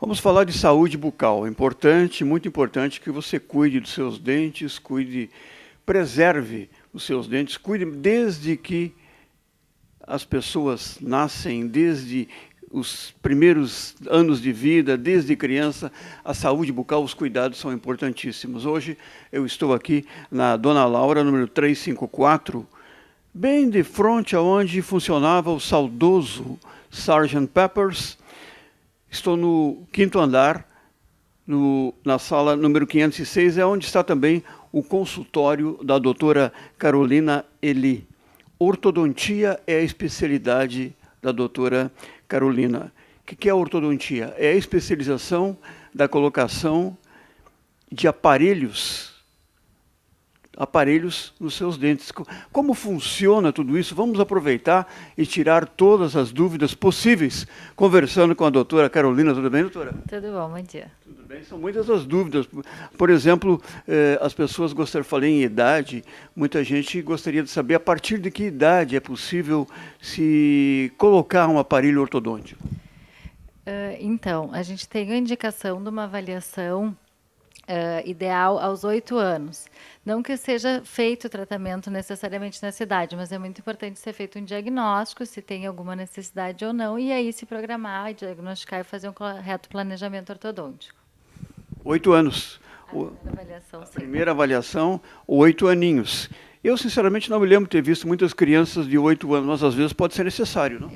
Vamos falar de saúde bucal. É importante, muito importante que você cuide dos seus dentes, preserve os seus dentes, cuide desde que as pessoas nascem, desde os primeiros anos de vida, desde criança, a saúde bucal, os cuidados são importantíssimos. Hoje eu estou aqui na Dona Laura, número 354, bem de frente aonde funcionava o saudoso Sgt. Pepper's. Estou no quinto andar, na sala número 506, é onde está também o consultório da doutora Carolina Eli. Ortodontia é a especialidade da doutora Carolina. O que é a ortodontia? É a especialização da colocação de aparelhos nos seus dentes. Como funciona tudo isso? Vamos aproveitar e tirar todas as dúvidas possíveis, conversando com a doutora Carolina. Tudo bem, doutora? Tudo bom, bom dia. Tudo bem, são muitas as dúvidas. Por exemplo, as pessoas falei em idade, muita gente gostaria de saber a partir de que idade é possível se colocar um aparelho ortodôntico. Então, a gente tem a indicação de uma avaliação ideal aos 8 anos. Não que seja feito o tratamento necessariamente nessa idade, mas é muito importante ser feito um diagnóstico, se tem alguma necessidade ou não, e aí se programar, diagnosticar e fazer um correto planejamento ortodôntico. 8 anos. A primeira avaliação, 8 aninhos. Eu, sinceramente, não me lembro de ter visto muitas crianças de 8 anos, mas às vezes pode ser necessário, não?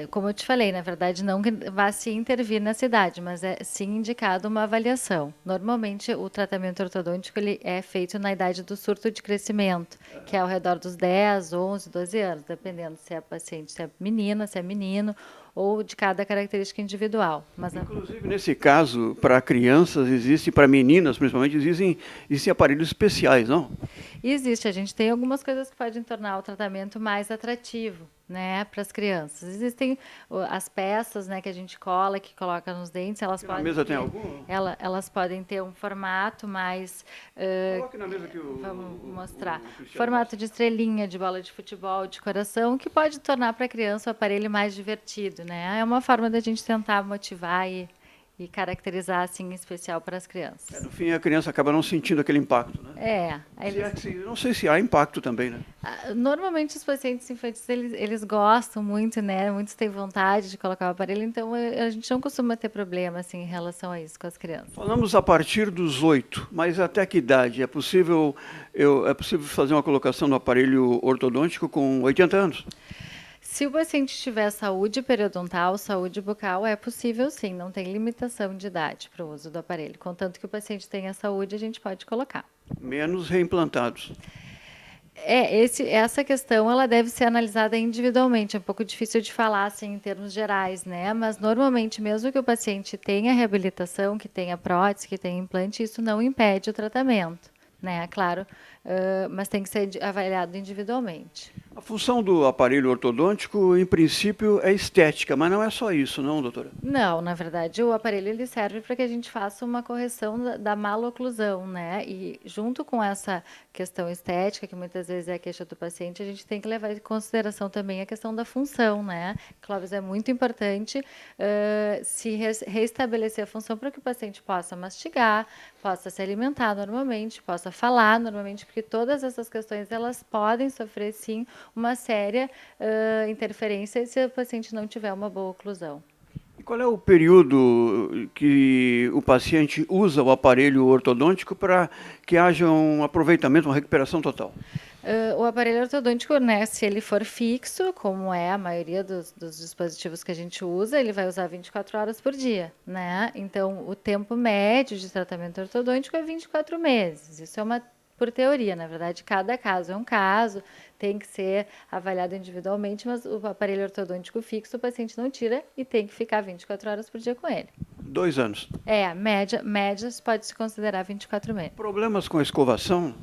Como eu te falei, na verdade, não que vá se intervir na cidade, mas é sim indicado uma avaliação. Normalmente, o tratamento ortodôntico ele é feito na idade do surto de crescimento, que é ao redor dos 10, 11, 12 anos, dependendo se é paciente, se é menina, se é menino, ou de cada característica individual. Mas inclusive, nesse caso, para crianças, para meninas, principalmente, existem aparelhos especiais, não? Existe. A gente tem algumas coisas que podem tornar o tratamento mais atrativo, né, para as crianças. Existem as peças, né, que a gente que coloca nos dentes, elas podem. Na mesa tem algum? Elas podem ter um formato mais. Coloque na mesa que vamos mostrar. Formato de estrelinha, de bola de futebol, de coração, que pode tornar para a criança o aparelho mais divertido, né? É uma forma da gente tentar motivar e caracterizar assim em especial para as crianças. No fim, a criança acaba não sentindo aquele impacto, né? Não sei se há impacto também, né? Normalmente os pacientes infantis eles gostam muito, né? Muitos têm vontade de colocar o aparelho, então a gente não costuma ter problema assim em relação a isso com as crianças. Falamos a partir dos 8, mas até que idade é possível fazer uma colocação do aparelho ortodôntico com 80 anos? Se o paciente tiver saúde periodontal, saúde bucal, é possível sim, não tem limitação de idade para o uso do aparelho. Contanto que o paciente tenha saúde, a gente pode colocar. Menos reimplantados. Essa questão ela deve ser analisada individualmente. É um pouco difícil de falar assim, em termos gerais, né? Mas normalmente, mesmo que o paciente tenha reabilitação, que tenha prótese, que tenha implante, isso não impede o tratamento, né? Claro, mas tem que ser avaliado individualmente. A função do aparelho ortodôntico, em princípio, é estética, mas não é só isso, não, doutora? Não, na verdade, o aparelho ele serve para que a gente faça uma correção da maloclusão, né? E junto com essa questão estética, que muitas vezes é a queixa do paciente, a gente tem que levar em consideração também a questão da função, né? Clóvis, é muito importante se restabelecer a função para que o paciente possa mastigar, possa se alimentar normalmente, possa falar normalmente, porque todas essas questões elas podem sofrer, sim, uma séria interferência se o paciente não tiver uma boa oclusão. E qual é o período que o paciente usa o aparelho ortodôntico para que haja um aproveitamento, uma recuperação total? O aparelho ortodôntico, né, se ele for fixo, como é a maioria dos dispositivos que a gente usa, ele vai usar 24 horas por dia, né? Então, o tempo médio de tratamento ortodôntico é 24 meses. Isso é por teoria, na verdade, cada caso é um caso, tem que ser avaliado individualmente, mas o aparelho ortodôntico fixo o paciente não tira e tem que ficar 24 horas por dia com ele. 2 anos. Média pode se considerar 24 meses. Problemas com a escovação?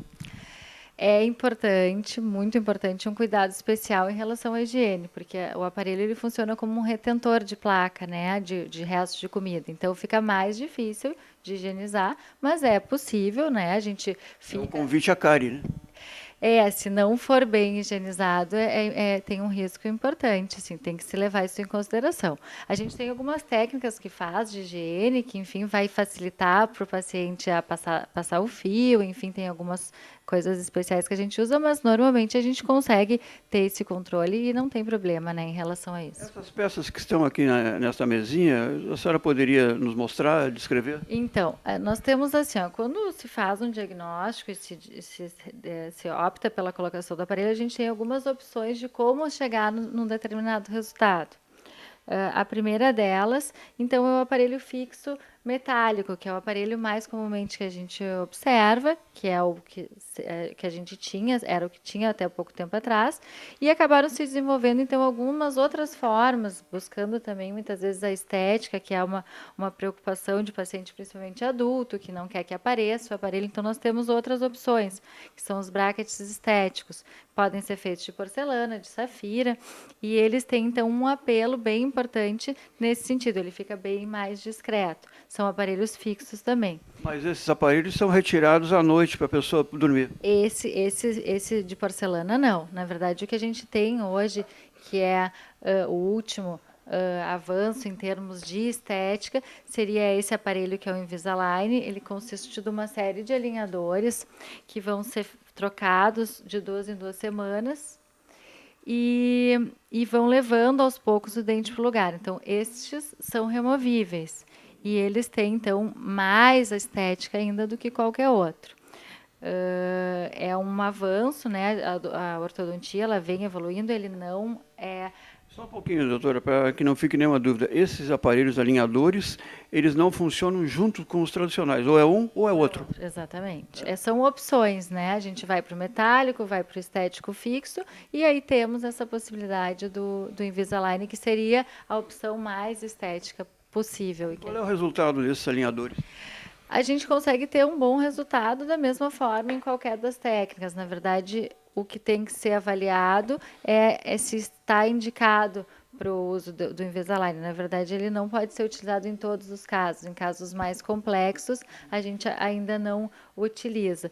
É importante, muito importante, um cuidado especial em relação à higiene, porque o aparelho ele funciona como um retentor de placa, né, de restos de comida. Então fica mais difícil de higienizar, mas é possível, né? A gente fica. É um convite à cárie, né? Se não for bem higienizado, tem um risco importante, assim, tem que se levar isso em consideração. A gente tem algumas técnicas que faz de higiene, que, enfim, vai facilitar para o paciente a passar o fio, enfim, tem algumas coisas especiais que a gente usa, mas normalmente a gente consegue ter esse controle e não tem problema, né, em relação a isso. Essas peças que estão aqui nesta mesinha, a senhora poderia nos mostrar, descrever? Então, nós temos assim, ó, quando se faz um diagnóstico e se opta pela colocação do aparelho, a gente tem algumas opções de como chegar num determinado resultado. A primeira delas, então, é o aparelho fixo metálico, que é o aparelho mais comumente que a gente observa, que é o que a gente tinha, era o que tinha até pouco tempo atrás, e acabaram se desenvolvendo, então, algumas outras formas, buscando também, muitas vezes, a estética, que é uma preocupação de paciente, principalmente adulto, que não quer que apareça o aparelho, então nós temos outras opções, que são os brackets estéticos, podem ser feitos de porcelana, de safira, e eles têm, então, um apelo bem importante nesse sentido, ele fica bem mais discreto. São aparelhos fixos também. Mas esses aparelhos são retirados à noite para a pessoa dormir? Esse de porcelana, não. Na verdade, o que a gente tem hoje, que é o último avanço em termos de estética, seria esse aparelho que é o Invisalign. Ele consiste de uma série de alinhadores que vão ser trocados de 2 em 2 semanas e vão levando aos poucos o dente para o lugar. Então, estes são removíveis e eles têm, então, mais a estética ainda do que qualquer outro. É um avanço, né? A ortodontia ela vem evoluindo, ele não é... Só um pouquinho, doutora, para que não fique nenhuma dúvida. Esses aparelhos alinhadores, eles não funcionam junto com os tradicionais, ou é um ou é outro? Exatamente. São opções, né? A gente vai para o metálico, vai para o estético fixo, e aí temos essa possibilidade do Invisalign, que seria a opção mais estética possível. Qual é o resultado desses alinhadores? A gente consegue ter um bom resultado da mesma forma em qualquer das técnicas. Na verdade, o que tem que ser avaliado é se está indicado para o uso do Invisalign. Na verdade, ele não pode ser utilizado em todos os casos. Em casos mais complexos, a gente ainda não utiliza.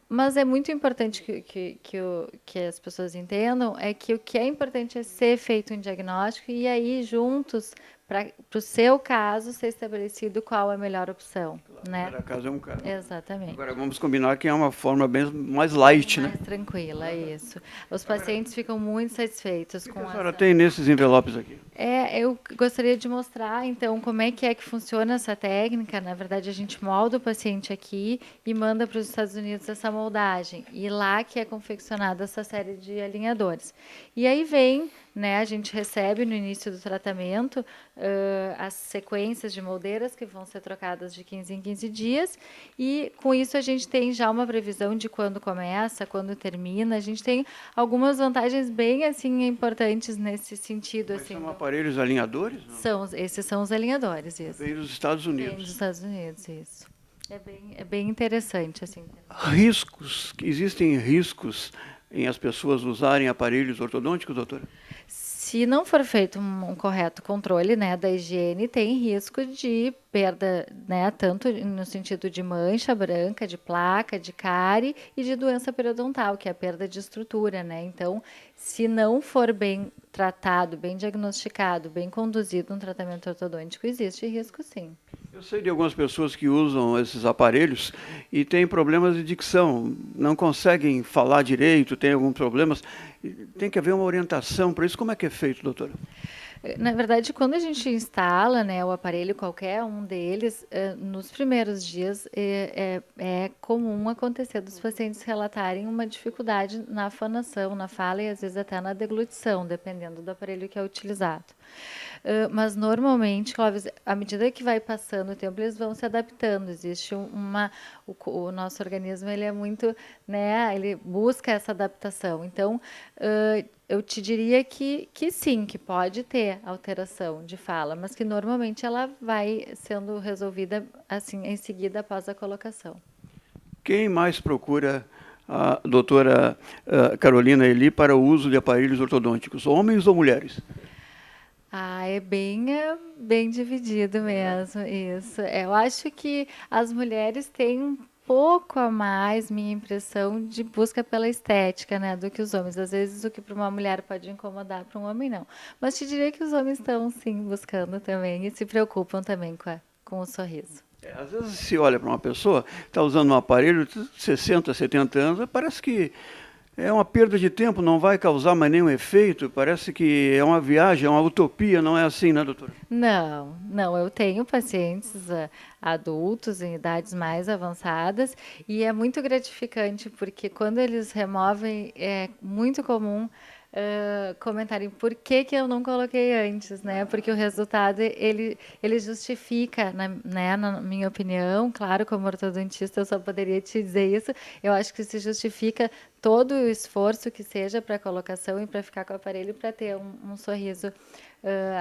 Mas é muito importante que as pessoas entendam que o que é importante é ser feito um diagnóstico e aí, juntos, para o seu caso, ser estabelecido qual é a melhor opção. Claro, né? Cada caso é um caso. Exatamente. Agora, vamos combinar que é uma forma bem mais light, mais né? tranquila, isso. Os pacientes ficam muito satisfeitos O que com a senhora essa... tem nesses envelopes aqui? Eu gostaria de mostrar, então, como é que funciona essa técnica. Na verdade, a gente molda o paciente aqui e manda para os Estados Unidos essa moldagem. E lá que é confeccionada essa série de alinhadores. E aí vem, né, a gente recebe no início do tratamento as sequências de moldeiras que vão ser trocadas de 15 em 15 dias. E com isso a gente tem já uma previsão de quando começa, quando termina. A gente tem algumas vantagens bem assim importantes nesse sentido. Mas Assim, são aparelhos alinhadores? Não? esses são os alinhadores, isso. Vem dos Estados Vem Unidos. dos Estados Unidos, isso. É bem interessante, assim. Riscos, existem riscos em as pessoas usarem aparelhos ortodônticos, doutora? Se não for feito um correto controle, né, da higiene, tem risco de perda, né, tanto no sentido de mancha branca, de placa, de cárie e de doença periodontal, que é a perda de estrutura, né? Então, se não for bem tratado, bem diagnosticado, bem conduzido um tratamento ortodôntico, existe risco, sim. Eu sei de algumas pessoas que usam esses aparelhos e têm problemas de dicção, não conseguem falar direito, têm alguns problemas. Tem que haver uma orientação para isso. Como é que é feito, doutora? Na verdade, quando a gente instala, né, o aparelho, qualquer um deles, nos primeiros dias é comum acontecer dos pacientes relatarem uma dificuldade na fonação, na fala e às vezes até na deglutição, dependendo do aparelho que é utilizado. Mas normalmente, Clóvis, à medida que vai passando o tempo, eles vão se adaptando. Existe o nosso organismo, ele é muito, né, ele busca essa adaptação. Então, eu te diria que sim, que pode ter alteração de fala, mas que normalmente ela vai sendo resolvida assim em seguida após a colocação. Quem mais procura a doutora Carolina Eli para o uso de aparelhos ortodônticos, homens ou mulheres? É bem dividido mesmo, isso. Eu acho que as mulheres têm pouco a mais, minha impressão, de busca pela estética, né, do que os homens. Às vezes o que para uma mulher pode incomodar, para um homem não. Mas te diria que os homens estão sim buscando também e se preocupam também com o sorriso. Às vezes se olha para uma pessoa, está usando um aparelho de 60, 70 anos, parece que é uma perda de tempo, não vai causar mais nenhum efeito, parece que é uma viagem, é uma utopia, não é assim, né, doutora? Não, não, eu tenho pacientes adultos em idades mais avançadas e é muito gratificante porque quando eles removem é muito comum comentarem por que que eu não coloquei antes, né? Porque o resultado ele justifica, né, na minha opinião, claro, como ortodontista eu só poderia te dizer isso. Eu acho que se justifica todo o esforço que seja para a colocação e para ficar com o aparelho para ter um sorriso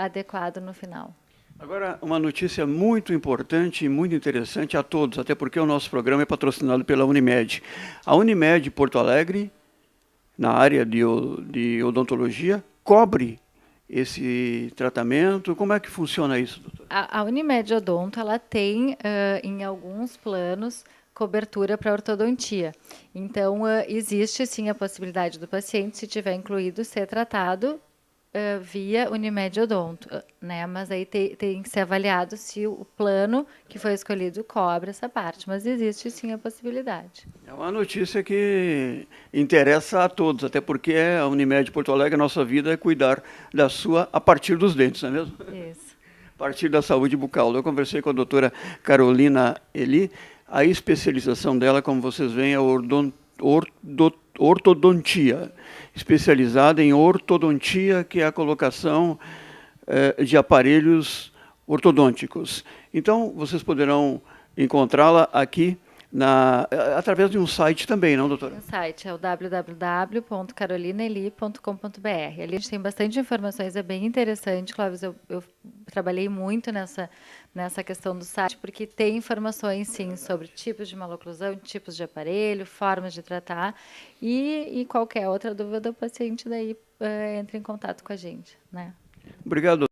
adequado no final. Agora, uma notícia muito importante e muito interessante a todos, até porque o nosso programa é patrocinado pela Unimed. A Unimed Porto Alegre, na área de odontologia, cobre esse tratamento. Como é que funciona isso, doutor? A Unimed Odonto, ela tem, em alguns planos, cobertura para ortodontia. Então, existe sim a possibilidade do paciente, se tiver incluído, ser tratado via Unimed Odonto, né? Mas aí tem que ser avaliado se o plano que foi escolhido cobre essa parte, mas existe sim a possibilidade. É uma notícia que interessa a todos, até porque a Unimed Porto Alegre, a nossa vida é cuidar da sua a partir dos dentes, não é mesmo? Isso. A partir da saúde bucal. Eu conversei com a doutora Carolina Eli, a especialização dela, como vocês veem, é ortodontia, especializada em ortodontia, que é a colocação de aparelhos ortodônticos. Então, vocês poderão encontrá-la aqui através de um site também, não, doutora? O site é o www.carolineli.com.br. Ali a gente tem bastante informações, é bem interessante, Clóvis. Eu trabalhei muito nessa questão do site, porque tem informações, sim, sobre tipos de maloclusão, tipos de aparelho, formas de tratar, e qualquer outra dúvida, o paciente daí entra em contato com a gente, né? Obrigado.